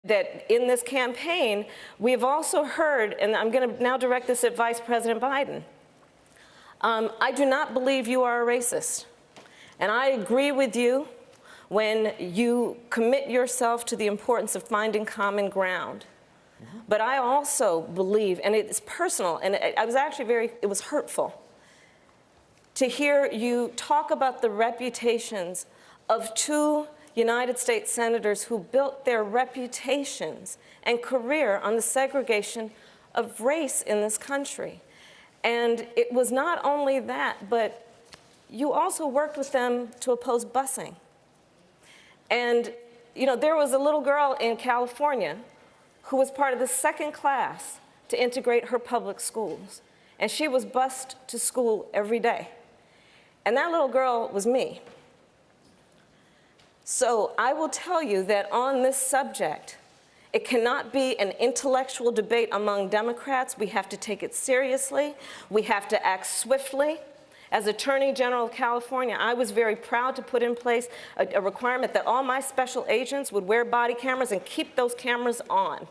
that in this campaign, we've also heard, and I'm going to now direct this at Vice President Biden, I do not believe you are a racist. And I agree with you when you commit yourself to the importance of finding common ground. But I also believe, and it's personal, and I was actually it was hurtful to hear you talk about the reputations of two United States senators who built their reputations and career on the segregation of race in this country. And it was not only that, but you also worked with them to oppose busing. And, you know, there was a little girl in California who was part of the second class to integrate her public schools. And she was bused to school every day. And that little girl was me. So I will tell you that on this subject, it cannot be an intellectual debate among Democrats. We have to take it seriously. We have to act swiftly. As Attorney General of California, I was very proud to put in place a requirement that all my special agents would wear body cameras and keep those cameras on.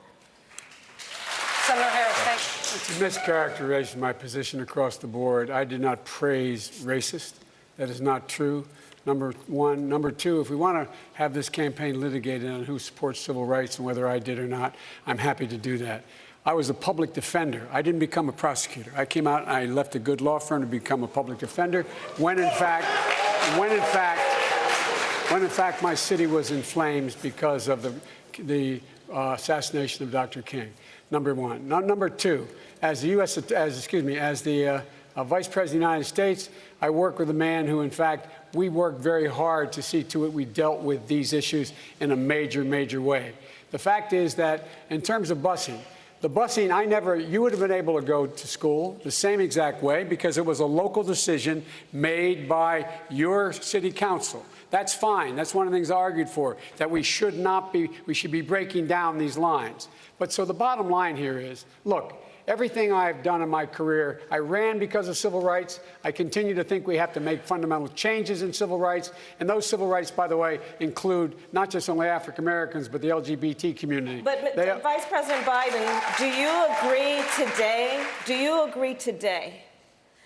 Senator Harris, thanks. It's a mischaracterization of my position across the board. I did not praise racist. That is not true. Number one. Number two, if we want to have this campaign litigated on who supports civil rights and whether I did or not, I'm happy to do that. I was a public defender. I didn't become a prosecutor. I came out and I left a good law firm to become a public defender when in fact my city was in flames because of the assassination of Dr. King. Number one. Number two, as the Vice President of the United States, I work with a man who, in fact, we worked very hard to see to it we dealt with these issues in a major, major way. The fact is that in terms of busing, you would have been able to go to school the same exact way because it was a local decision made by your city council. That's fine. That's one of the things I argued for, that we should be breaking down these lines. But so the bottom line here is, look, everything I've done in my career, I ran because of civil rights. I continue to think we have to make fundamental changes in civil rights. And those civil rights, by the way, include not just only African Americans, but the LGBT community. But Vice President Biden, do you agree today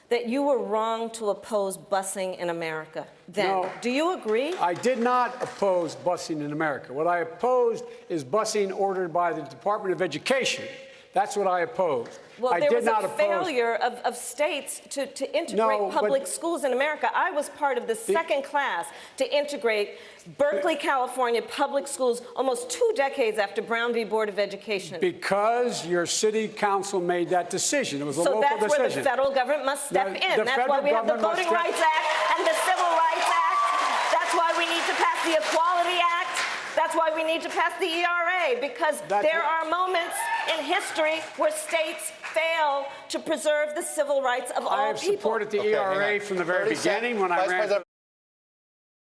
that you were wrong to oppose busing in America then? No, do you agree? I did not oppose busing in America. What I opposed is busing ordered by the Department of Education. That's what I opposed. Well, there was a failure of states to integrate public schools in America. I was part of the second class to integrate Berkeley, California public schools almost 2 decades after Brown v. Board of Education. Because your city council made that decision. It was a local decision. So that's where the federal government must step in. That's why we have the Voting Rights Act and the Civil Rights Act. That's why we need to pass the Equality Act. That's why we need to pass the ERA, because there are moments in history where states fail to preserve the civil rights of all people. I have supported the ERA from the very beginning when I ran.